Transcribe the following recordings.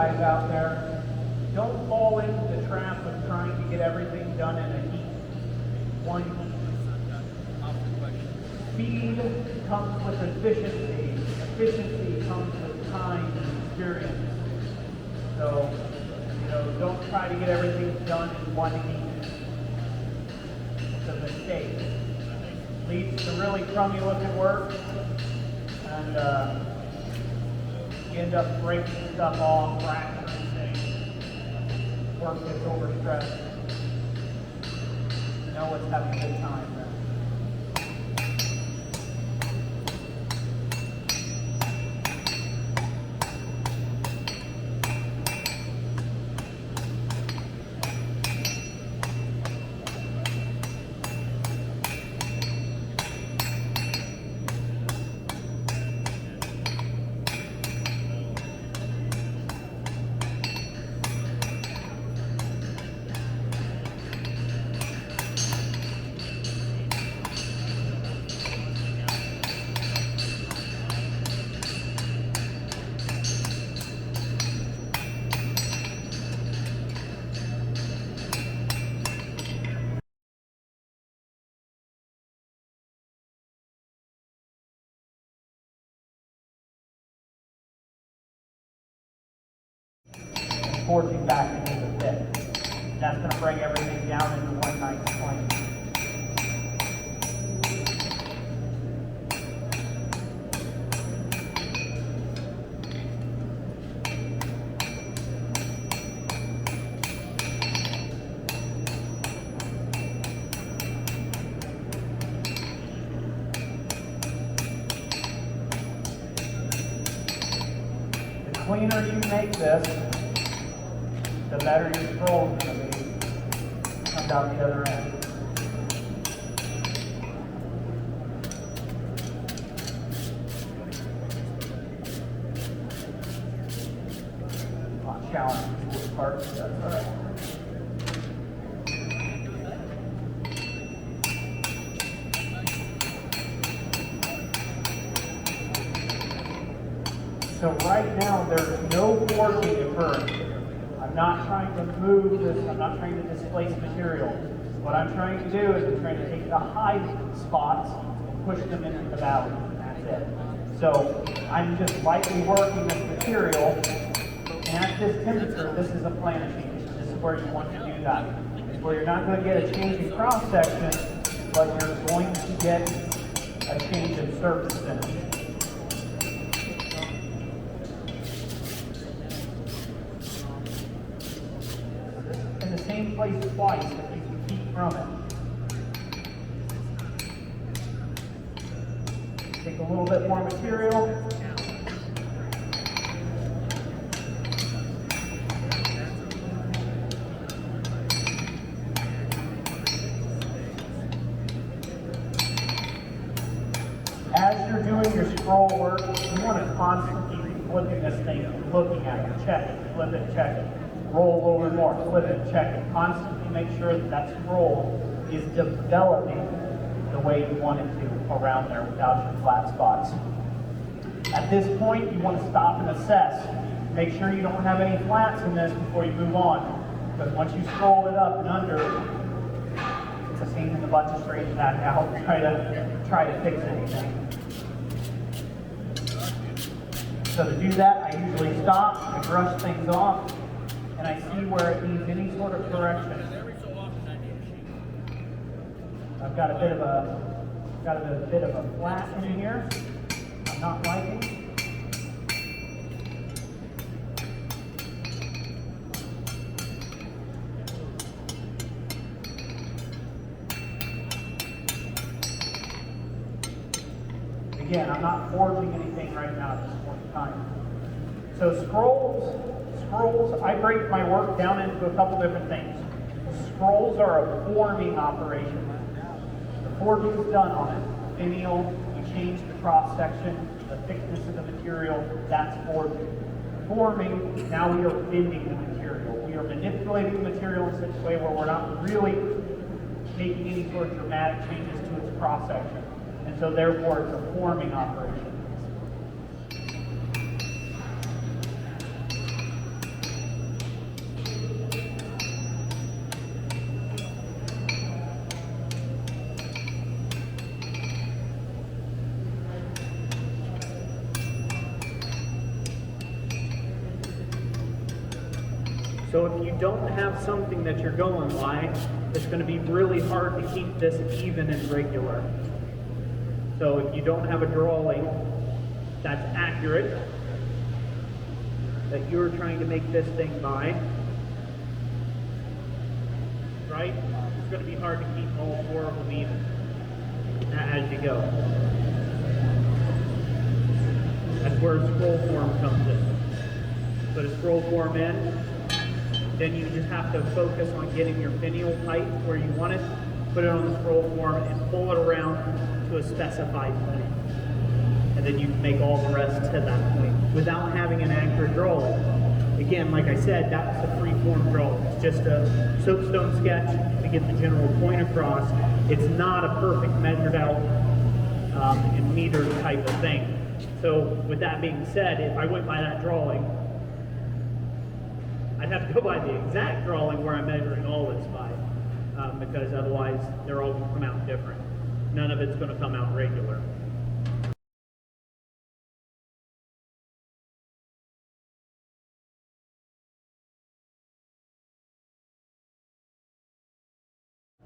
guys out there, don't fall into the trap of trying to get everything done in a heat. One heat. Speed comes with efficiency. Efficiency comes with time and experience. So, don't try to get everything done in one heat. It's a mistake. It leads to really crummy looking work, and you end up breaking stuff off, fracturing things. Work gets overstressed. You know what's having a good time then. 40 back into the pit. That's going to bring everything down into one nice plane. The cleaner you make this, the better your scroll is going to be. Comes out the other end. Not challenging this part, that's all right. So right now there's no forcing occurring. I'm not trying to move this, I'm not trying to displace material. What I'm trying to do is I'm trying to take the high spots and push them into the valley, and that's it. So I'm just lightly working this material, and at this temperature, this is a planar change. This is where you want to do that. It's where you're not going to get a change in cross section, but you're going to get a change in surface finish. Same place twice if you can keep from it. Take a little bit more material. As you're doing your scroll work, you want to constantly be flipping this thing, looking at it, check it, flip it, check it. Roll over more, flip it, check it. Constantly make sure that that scroll is developing the way you want it to around there without your flat spots. At this point, you want to stop and assess. Make sure you don't have any flats in this before you move on. Because once you scroll it up and under, it's a pain in the butt to straighten that out. Try to fix anything. So to do that, I usually stop, I brush things off, and I see where it needs any sort of correction. I've got a bit of a flat in here. I'm not liking. Again, I'm not forging anything right now at this point in time. So scrolls, I break my work down into a couple different things. Scrolls are a forming operation. The forging is done on it. Finial, we change the cross section, the thickness of the material, that's forging. Forming, now we are bending the material. We are manipulating the material in such a way where we're not really making any sort of dramatic changes to its cross section. And so therefore it's a forming operation. So if you don't have something that you're going by, it's going to be really hard to keep this even and regular. So if you don't have a drawing that's accurate, that you're trying to make this thing by, right? It's going to be hard to keep all four of them even as you go. That's where scroll form comes in. Put a scroll form in, then you just have to focus on getting your finial height where you want it, put it on the scroll form and pull it around to a specified point. And then you can make all the rest to that point without having an accurate drawing. Again, like I said, that's a free-form drawing. It's just a soapstone sketch to get the general point across. It's not a perfect measured out in meters type of thing. So with that being said, if I went by that drawing, I'd have to go by the exact drawing where I'm measuring all this by, because otherwise they're all going to come out different. None of it's going to come out regular.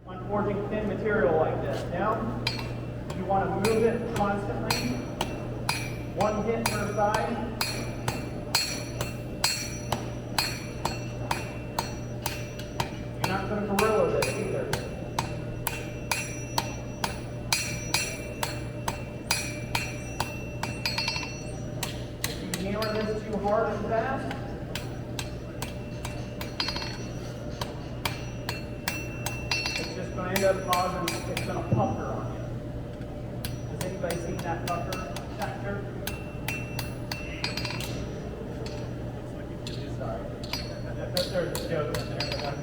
On forging thin material like this, now you want to move it constantly, one hit per side. You're not going to gorilla this either. If you hammer this too hard and fast, it's just going to end up causing, it's going to pucker on you. Has anybody seen that pucker factor? Sorry. There's a joke in there.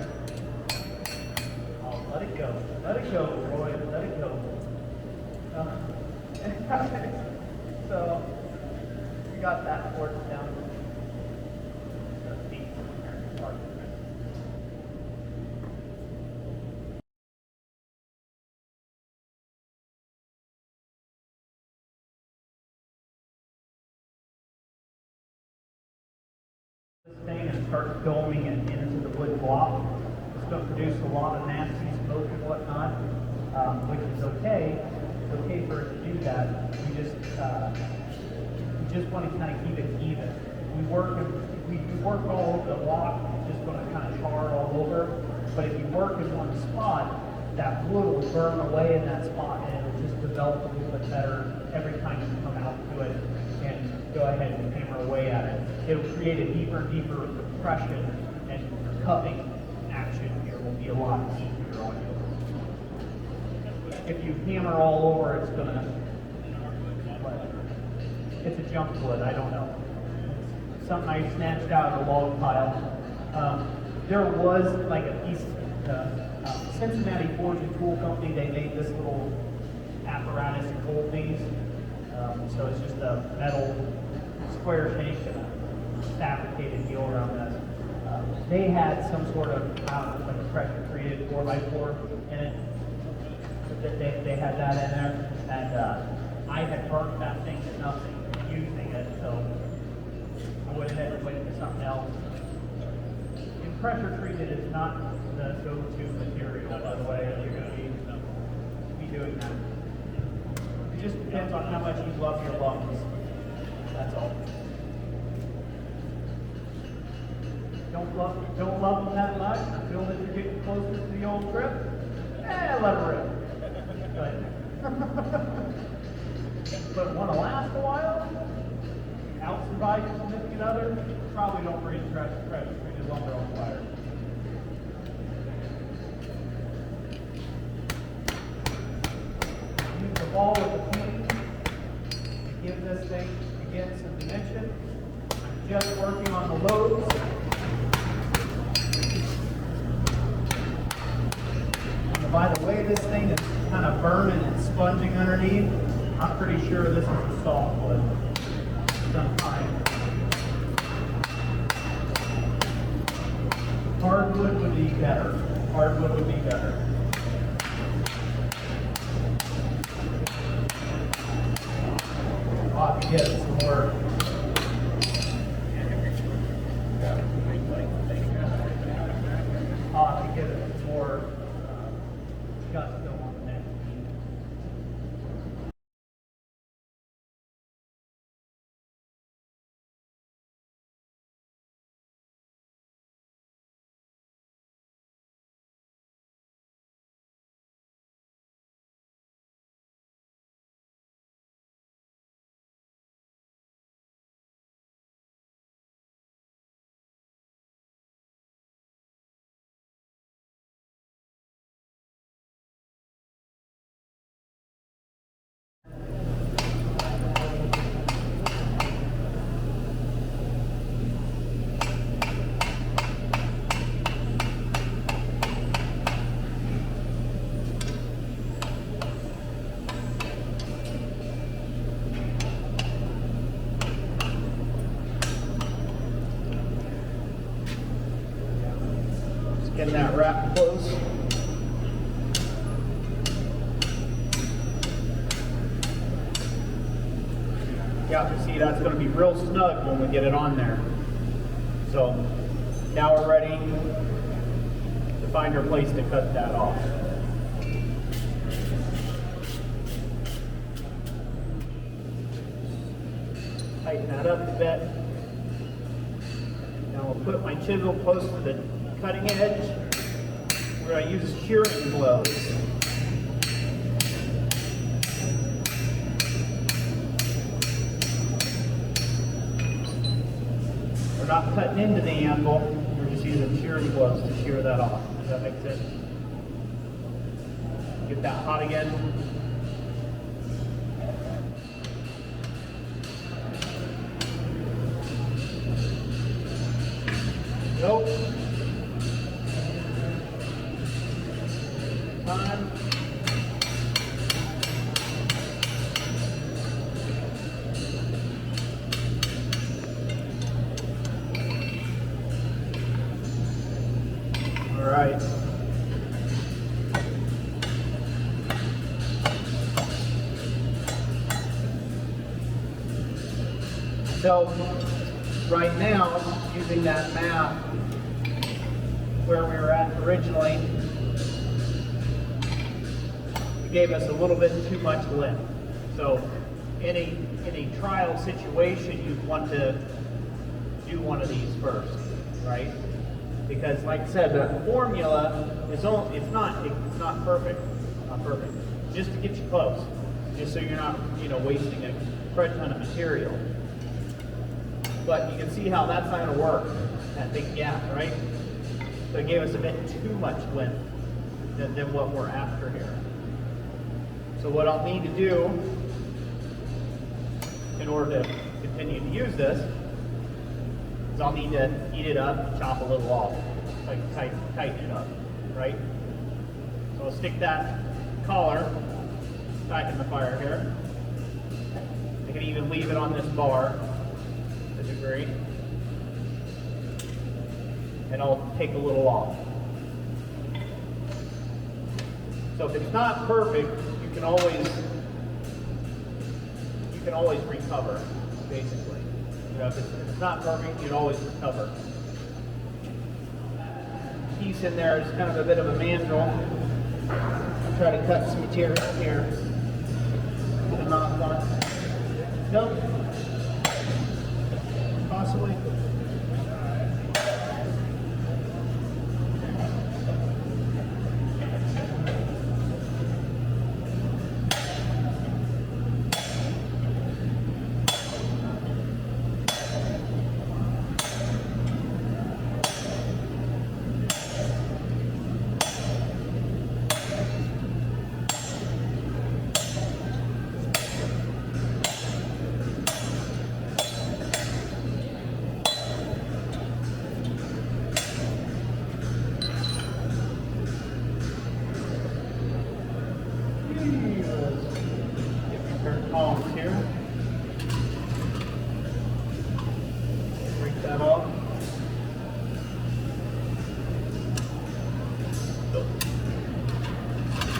Oh, let it go. Let it go, Roy. Let it go. So, we got that forged down. This thing and start doming it into the wood block. It's going to produce a lot of nasty smoke and whatnot, which is okay. It's okay for it to do that. We just want to kind of keep it even. If we work all over the block, it's just going to kind of char all over. But if you work in one spot, that wood will burn away in that spot and it'll just develop a little bit better every time you come out to it and go ahead and hammer away at it. It'll create a deeper and deeper depression, and your cupping action here will be a lot easier on you. If you hammer all over, it's going to, it's a junk wood, I don't know. It's something I snatched out of a log pile. There was like a piece, Cincinnati Forge and Tool Company, they made this little apparatus to hold these. So it's just a metal square tank and a fabricated deal around that. They had some sort of, like a pressure treated 4x4 in it. They had that in there, and I had burnt that thing to nothing using it, so I went ahead and went to something else. And pressure treated is not the go-to material, by the way, if you're going to be doing that. It just depends on how much you love your lungs. That's all. Don't love them that much until that you're getting closer to the old trip. Let it rip. But want to last a while? Out survive your significant other? Probably don't bring pressure treated lumber on fire. Use the ball with the pin to give this thing, again, some dimension. I'm just working on the lobes. And by the way this thing is kind of burning and sponging underneath, I'm pretty sure this is a softwood. Done fine. Hardwood would be better. Hardwood would be better. I'll have to get some more. that wrap close. Yeah, see, that's going to be real snug when we get it on there. So now we're ready to find our place to cut that off. Tighten that up a bit. Now we'll put my chisel close to the cutting edge. We're going to use shearing blows. We're not cutting into the anvil, we're just using shearing blows to shear that off. Does that make sense? Get that hot again. Nope. Time. All right. So right now, using that map where we were at originally, it gave us a little bit too much length. So in a trial situation, you'd want to do one of these first, right? Because like I said, the formula is it's not perfect, not perfect. Just to get you close, just so you're not wasting a crud ton of material. But you can see how that's not going to work, that big gap, right? So it gave us a bit too much length than what we're after here. So what I'll need to do in order to continue to use this is I'll need to heat it up, chop a little off, like tighten it up, right? So I'll stick that collar back in the fire here. I can even leave it on this bar to a degree. And I'll take a little off. So if it's not perfect, you can always recover, basically. If it's not perfect, you can always recover. Piece in there is kind of a bit of a mandrel. I'll try to cut some material here. Get a knock on it. Nope. Possibly.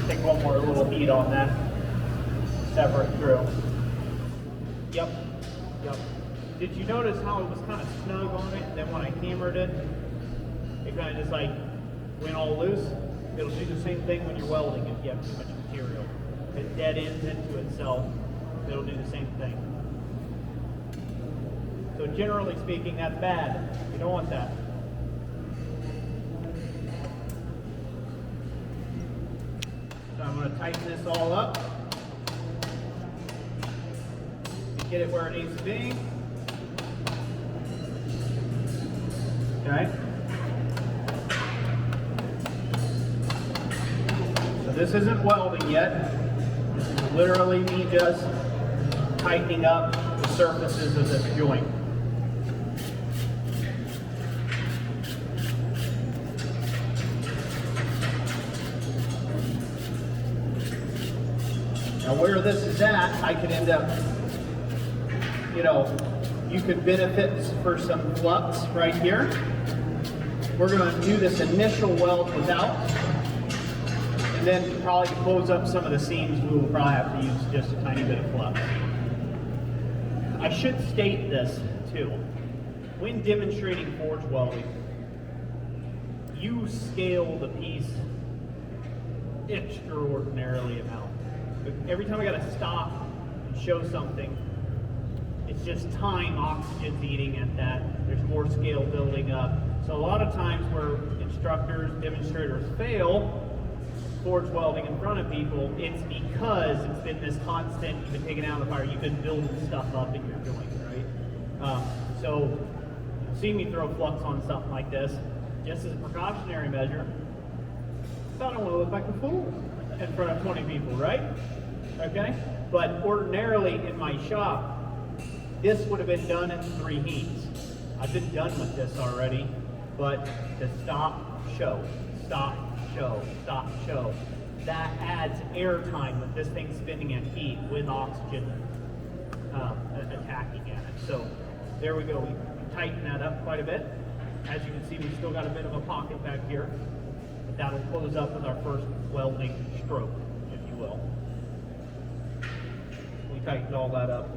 Take one more little bead on that, sever it through. Yep. Did you notice how it was kind of snug on it, and then when I hammered it, it kind of just like went all loose? It'll do the same thing when you're welding if you have too much material. If it dead ends into itself, it'll do the same thing. So generally speaking, that's bad. You don't want that. So I'm going to tighten this all up. Get it where it needs to be. Okay. So this isn't welding yet. This is literally me just tightening up the surfaces of this joint. Now where this is at, I could end up, you could benefit for some flux right here. we're going to do this initial weld without, and then probably to close up some of the seams, we will probably have to use just a tiny bit of flux. I should state this too. When demonstrating forge welding, you scale the piece extraordinarily amount. Every time I got to stop and show something, it's just time, oxygen's eating at that. There's more scale building up. So a lot of times where instructors, demonstrators fail forge welding in front of people, it's because it's been this constant, you've been taking out of the fire, you've been building stuff up in your joint, right? So see me throw flux on something like this, just as a precautionary measure. I don't want to look like a fool in front of 20 people, right? Okay? But ordinarily in my shop, this would have been done in 3 heats. I've been done with this already, but to stop, show, stop, show, stop, show. That adds air time with this thing spinning at heat with oxygen attacking at it. So there we go. We tighten that up quite a bit. As you can see, we've still got a bit of a pocket back here. But that'll close up with our first welding stroke, if you will. We tightened all that up.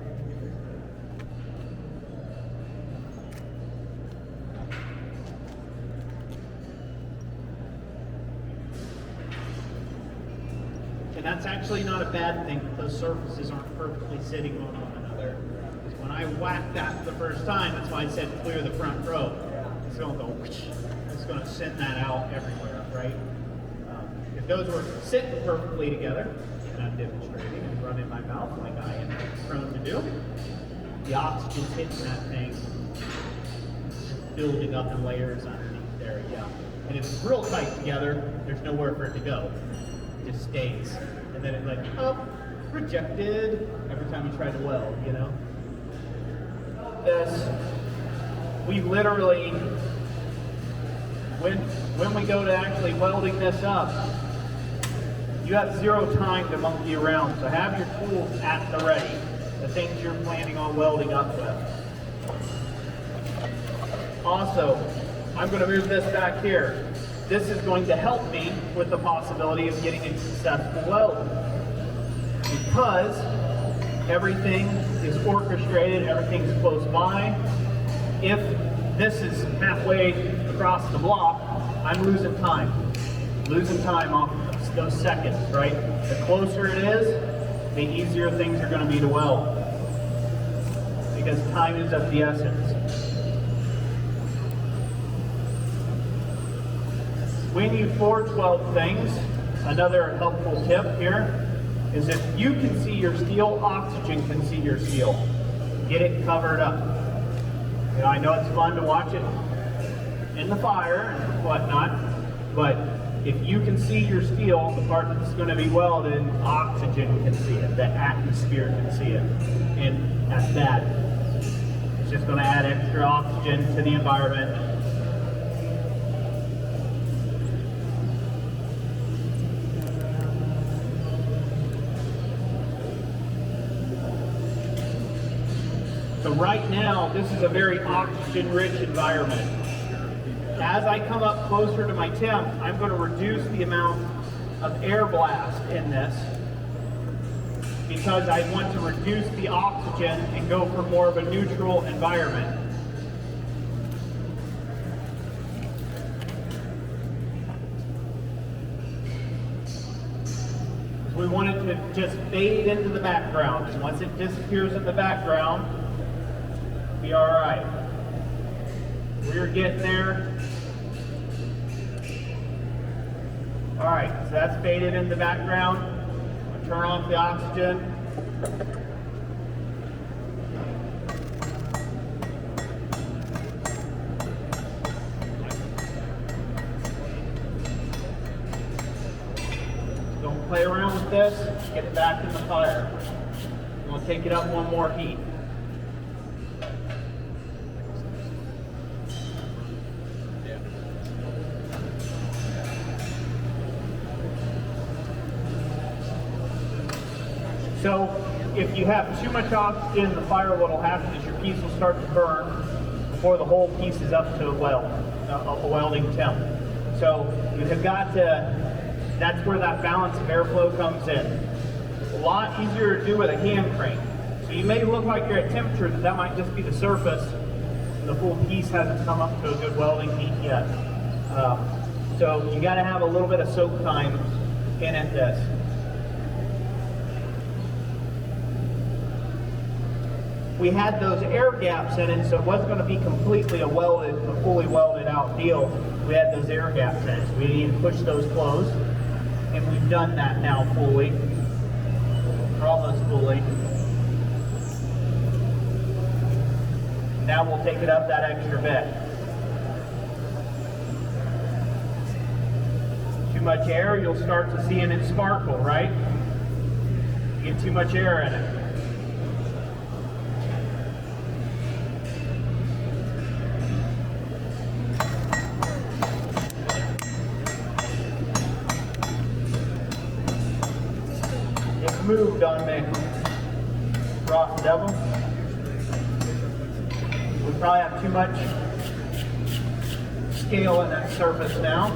And that's actually not a bad thing that those surfaces aren't perfectly sitting on one another. Because when I whacked that the first time, that's why I said clear the front row. It's going to go, it's going to send that out everywhere, right? If those were sitting perfectly together, and I'm demonstrating and running my mouth like I am prone to do, the oxygen's hitting that thing, building up in layers underneath there, yeah. And if it's real tight together, there's nowhere for it to go. It just stays. And then it's like, oh, rejected every time you try to weld, you know? This, we literally, when we go to actually welding this up, you have 0 time to monkey around. So have your tools at the ready, the things you're planning on welding up with. Also, I'm going to move this back here. This is going to help me with the possibility of getting a successful weld. Because everything is orchestrated, everything's close by. If this is halfway across the block, I'm losing time. Losing time off those seconds, right? The closer it is, the easier things are going to be to weld. Because time is of the essence. When you forge weld things, another helpful tip here is if you can see your steel, oxygen can see your steel. Get it covered up. You know, I know it's fun to watch it in the fire and whatnot, but if you can see your steel, the part that's going to be welded, oxygen can see it, the atmosphere can see it, and that's that. It's just going to add extra oxygen to the environment. So right now, this is a very oxygen-rich environment. As I come up closer to my temp, I'm going to reduce the amount of air blast in this because I want to reduce the oxygen and go for more of a neutral environment. We want it to just fade into the background, and once it disappears in the background, be all right. We're getting there. All right, so that's faded in the background. I'll turn off the oxygen. Don't play around with this. Get it back in the fire. I'm going to take it up one more heat. So if you have too much oxygen, the fire, what will happen is your piece will start to burn before the whole piece is up to weld. a welding temp. So you have got to, that's where that balance of airflow comes in. A lot easier to do with a hand crank. So you may look like you're at temperature, but that might just be the surface. The full piece hasn't come up to a good welding heat yet. So you got to have a little bit of soak time in at this. We had those air gaps in it, so it wasn't going to be completely a fully welded out deal. We had those air gaps in it, so we need to push those closed, and we've done that now fully, or almost fully. Now we'll take it up that extra bit. Too much air, you'll start to see it sparkle, right? You get too much air in it. Moved on me, rotten devil. We probably have too much scale in that surface now.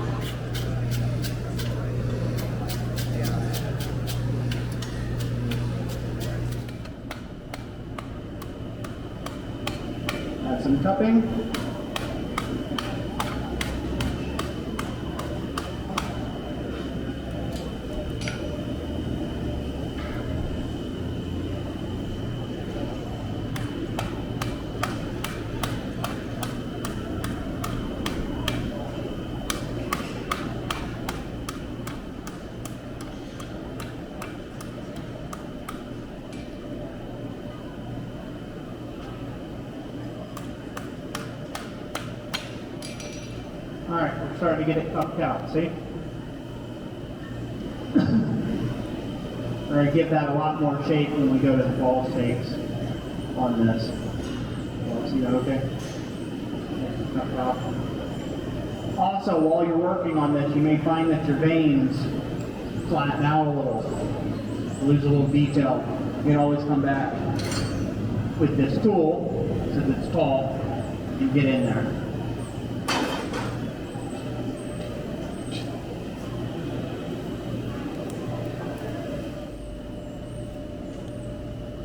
Add some cupping. All right, we're starting to get it cupped out, see? We're going to give that a lot more shape when we go to the ball stakes on this. See that okay? Also, while you're working on this, you may find that your veins flatten out a little, lose a little detail. You can always come back with this tool, since it's tall, and get in there.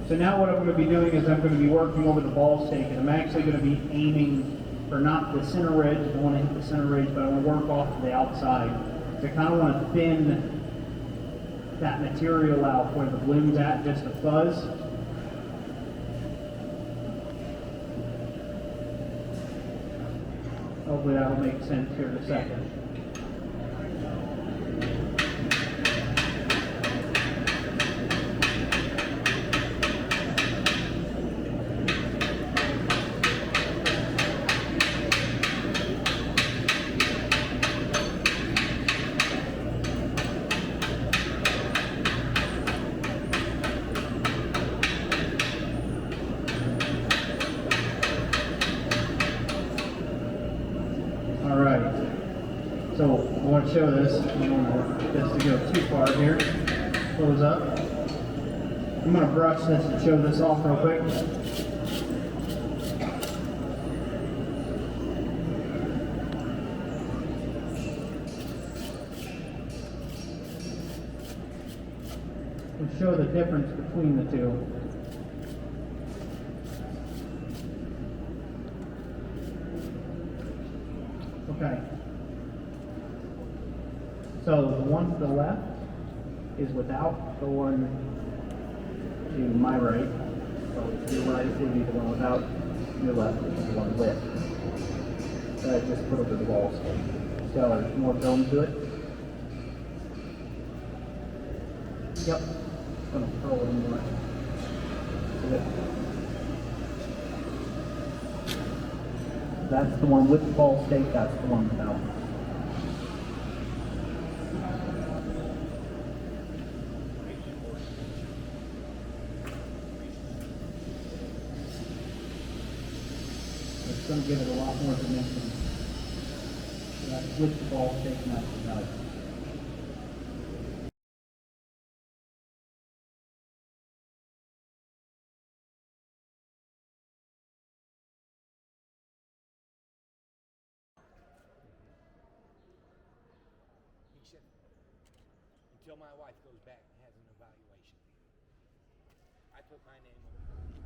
So now what I'm going to be doing is I'm going to be working over the ball stake, and I'm actually going to be aiming for not the center ridge. I don't want to hit the center ridge, but I want to work off to the outside. So I kind of want to thin that material out where the bloom's at, just a fuzz. Hopefully that'll make sense here in a second. So I want to show this. I don't want this to go too far here. Close up. I'm going to brush this and show this off real quick. We'll show the difference between the two. Okay. So the one to the left is without, the one to my right, so your right would be the one without, your left is the one with. So I just put over the wall stake. See how there's more dome to it? Yep. It's going to curl in more. That's the one with the ball stake, that's the one without. It's going to give it a lot more dimension. So that's with the ball stake and that's without. until my wife goes back and has an evaluation. I put my name on it.